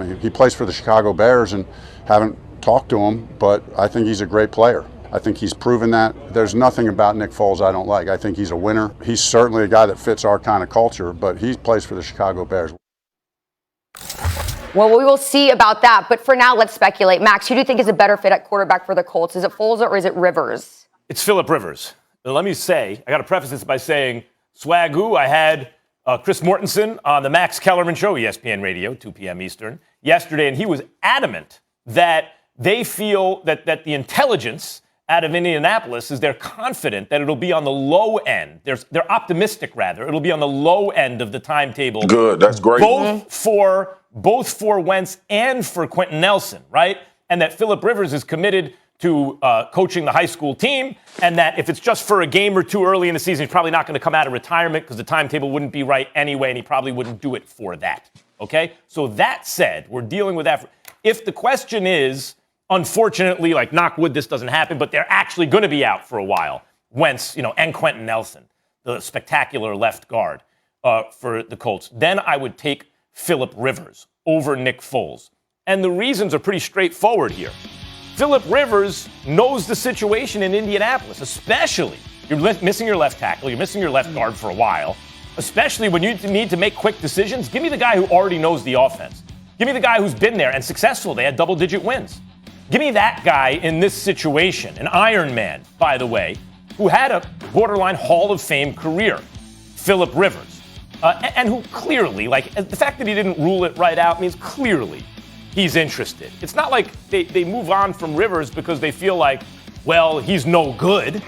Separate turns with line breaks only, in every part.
I mean, he plays for the Chicago Bears and haven't talked to him, but I think he's a great player. I think he's proven that. There's nothing about Nick Foles I don't like. I think he's a winner. He's certainly a guy that fits our kind of culture, but he plays for the Chicago Bears.
Well, we will see about that. But for now, let's speculate. Max, who do you think is a better fit at quarterback for the Colts? Is it Foles or is it Rivers?
It's Phillip Rivers. Now, let me say, I got to preface this by saying, Swagoo, I had Chris Mortensen on the Max Kellerman Show, ESPN Radio, 2 p.m. Eastern, yesterday, and he was adamant that they feel that the intelligence out of Indianapolis is they're confident that it'll be on the low end. They're optimistic, rather. It'll be on the low end of the timetable.
Good, that's great.
Both for Wentz and for Quentin Nelson, right? And that Phillip Rivers is committed to coaching the high school team, and that if it's just for a game or two early in the season, he's probably not going to come out of retirement because the timetable wouldn't be right anyway, and he probably wouldn't do it for that, okay? So that said, we're dealing with that. If the question is, unfortunately, like knock wood, this doesn't happen, but they're actually going to be out for a while, Wentz, and Quentin Nelson, the spectacular left guard for the Colts, then I would take Phillip Rivers over Nick Foles. And the reasons are pretty straightforward here. Phillip Rivers knows the situation in Indianapolis, especially you're missing your left tackle, you're missing your left guard for a while, especially when you need to make quick decisions. Give me the guy who already knows the offense. Give me the guy who's been there and successful. They had double-digit wins. Give me that guy in this situation, an Iron Man, by the way, who had a borderline Hall of Fame career, Phillip Rivers. And who clearly, the fact that he didn't rule it right out means clearly he's interested. It's not like they move on from Rivers because they feel like, well, he's no good.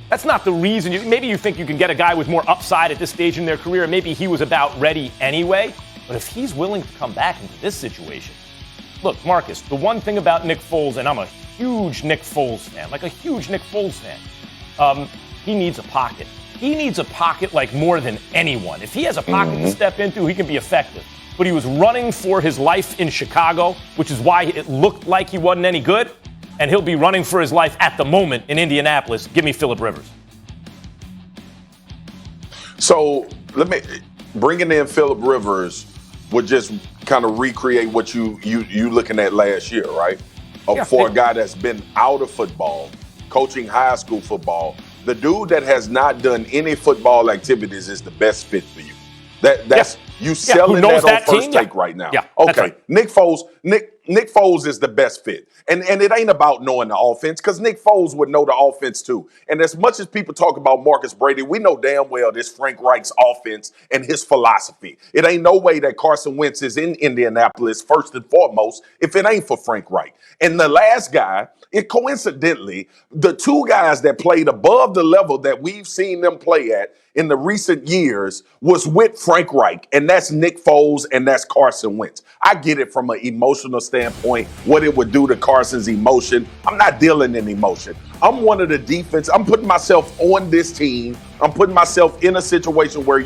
That's not the reason. Maybe you think you can get a guy with more upside at this stage in their career, and maybe he was about ready anyway. But if he's willing to come back into this situation, look, Marcus, the one thing about Nick Foles, and I'm a huge Nick Foles fan, he needs a pocket. He needs a pocket like more than anyone. If he has a pocket to step into, he can be effective. But he was running for his life in Chicago, which is why it looked like he wasn't any good. And he'll be running for his life at the moment in Indianapolis. Give me Phillip Rivers.
So bringing in Phillip Rivers would just kind of recreate what you looking at last year, right? For a guy that's been out of football, coaching high school football. The dude that has not done any football activities is the best fit for you. That's you selling that on First Take right now.
Yeah,
okay,
right.
Nick Foles is the best fit. And it ain't about knowing the offense, because Nick Foles would know the offense too. And as much as people talk about Marcus Brady, we know damn well this Frank Reich's offense and his philosophy. It ain't no way that Carson Wentz is in Indianapolis first and foremost if it ain't for Frank Reich. And the last guy, coincidentally, the two guys that played above the level that we've seen them play at in the recent years was with Frank Reich, and that's Nick Foles and that's Carson Wentz. I get it from an emotional standpoint, what it would do to Carson's emotion. I'm not dealing in emotion. I'm one of the defense. I'm putting myself on this team. I'm putting myself in a situation where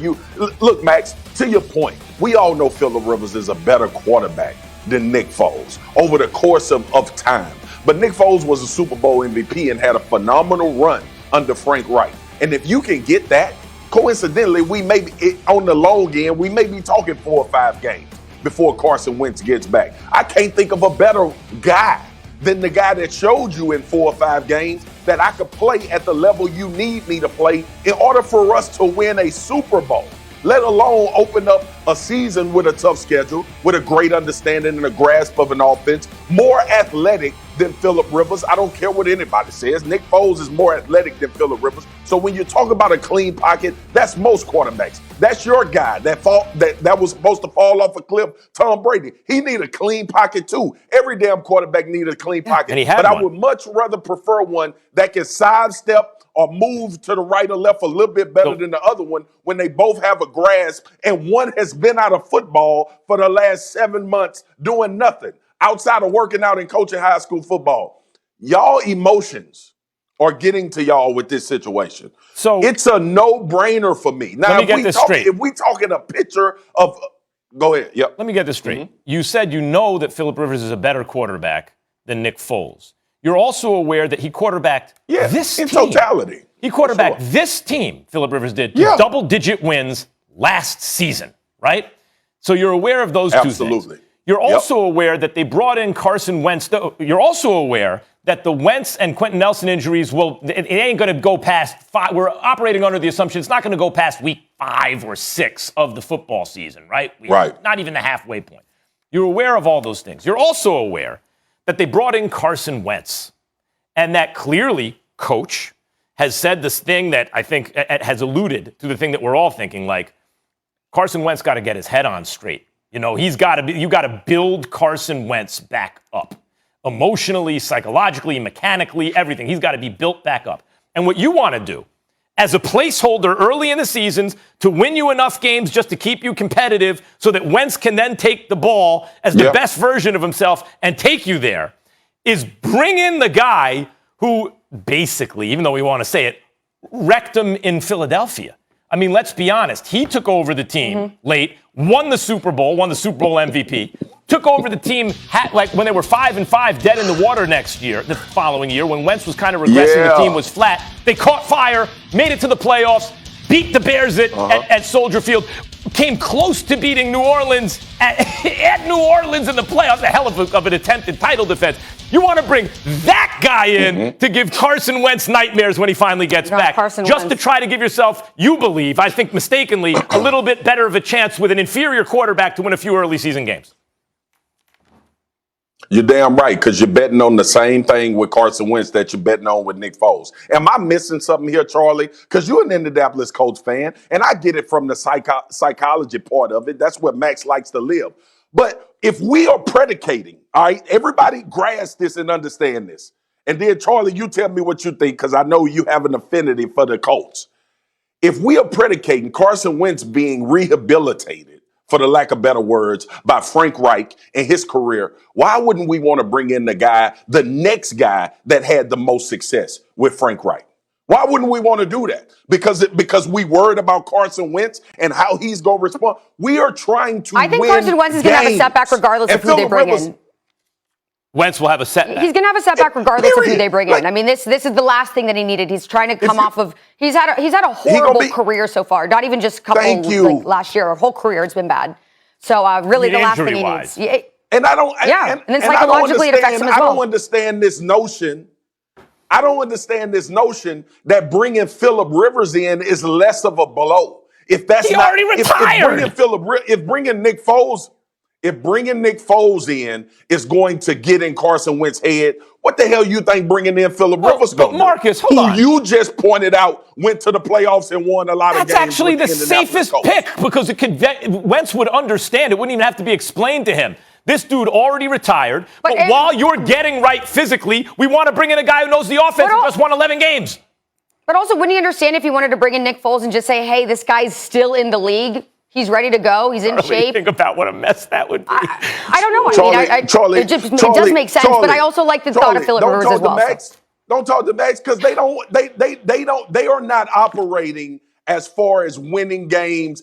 look, Max, to your point, we all know Phillip Rivers is a better quarterback than Nick Foles over the course of time. But Nick Foles was a Super Bowl MVP and had a phenomenal run under Frank Reich. And if you can get that, coincidentally, we may be on the long end, we may be talking 4 or 5 games before Carson Wentz gets back. I can't think of a better guy than the guy that showed you in 4 or 5 games that I could play at the level you need me to play in order for us to win a Super Bowl, let alone open up a season with a tough schedule, with a great understanding and a grasp of an offense, more athletic than Phillip Rivers. I don't care what anybody says. Nick Foles is more athletic than Phillip Rivers. So when you talk about a clean pocket, that's most quarterbacks. That's your guy that was supposed to fall off a cliff, Tom Brady. He need a clean pocket too. Every damn quarterback need a clean pocket.
And he had
but
one.
I would much rather prefer one that can sidestep or move to the right or left a little bit better than the other one when they both have a grasp and one has been out of football for the last 7 months doing nothing outside of working out and coaching high school football. Y'all emotions are getting to y'all with this situation. So it's a no-brainer for me. Now, if we talking a picture of go ahead. Yep.
Let me get this straight. Mm-hmm. You said you know that Phillip Rivers is a better quarterback than Nick Foles. You're also aware that he quarterbacked this team.
In totality.
He quarterbacked this team, Phillip Rivers did, to double-digit wins last season, right? So you're aware of those two things. You're also aware that they brought in Carson Wentz. You're also aware that the Wentz and Quentin Nelson injuries it ain't going to go past 5. We're operating under the assumption it's not going to go past week 5 or 6 of the football season, right?
Right.
Not even the halfway point. You're aware of all those things. You're also aware that they brought in Carson Wentz, and that clearly Coach has said this thing that I think has alluded to the thing that we're all thinking, like Carson Wentz got to get his head on straight. You know, you got to build Carson Wentz back up. Emotionally, psychologically, mechanically, everything. He's got to be built back up. And what you want to do as a placeholder early in the seasons to win you enough games just to keep you competitive so that Wentz can then take the ball as the best version of himself and take you there is bring in the guy who basically, even though we want to say it, wrecked him in Philadelphia. I mean, let's be honest. He took over the team late, won the Super Bowl MVP, took over the team like when they were 5-5, dead in the water the following year, when Wentz was kind of regressing, the team was flat. They caught fire, made it to the playoffs, beat the Bears at Soldier Field, came close to beating New Orleans at New Orleans in the playoffs, a hell of an attempted title defense. You want to bring that guy in to give Carson Wentz nightmares when he finally gets back. Just to try to give yourself, you believe, I think mistakenly, a little bit better of a chance with an inferior quarterback to win a few early season games.
You're damn right, because you're betting on the same thing with Carson Wentz that you're betting on with Nick Foles. Am I missing something here, Charlie? Because you're an Indianapolis Colts fan, and I get it from the psychology part of it. That's where Max likes to live. But if we are predicating, all right, everybody grasp this and understand this. And then, Charlie, you tell me what you think, because I know you have an affinity for the Colts. If we are predicating Carson Wentz being rehabilitated, for the lack of better words, by Frank Reich and his career, why wouldn't we want to bring in the next guy that had the most success with Frank Reich? Why wouldn't we want to do that? Because we worried about Carson Wentz and how he's going to respond. We are trying to
I think
win
Carson Wentz is going to have a setback regardless of who they bring in.
Wentz will have a setback.
He's going to have a setback regardless of who they bring in. I mean, this is the last thing that he needed. He's trying to come off of. He's had a horrible career so far. Not even just a couple last year. A whole career, it's been bad. So really, the last thing he needs.
And I don't.
And then psychologically, it affects him as well.
I don't understand this notion. I don't understand this notion that bringing Phillip Rivers in is less of a blow. If that's
he already retired.
If bringing Nick Foles in is going to get in Carson Wentz's head, what the hell you think bringing in Phillip Rivers going to do?
Marcus, hold on.
You just pointed out went to the playoffs and won a lot of games.
That's actually the safest pick because Wentz would understand. It wouldn't even have to be explained to him. This dude already retired, but while you're getting right physically, we want to bring in a guy who knows the offense and just won 11 games.
But also, wouldn't you understand if you wanted to bring in Nick Foles and just say, hey, this guy's still in the league? He's ready to go. He's in shape.
Think about what a mess that would be.
I don't know. It does make sense, but I also like the thought of Phillip Rivers as well.
Don't talk to Max because they are not operating as far as winning games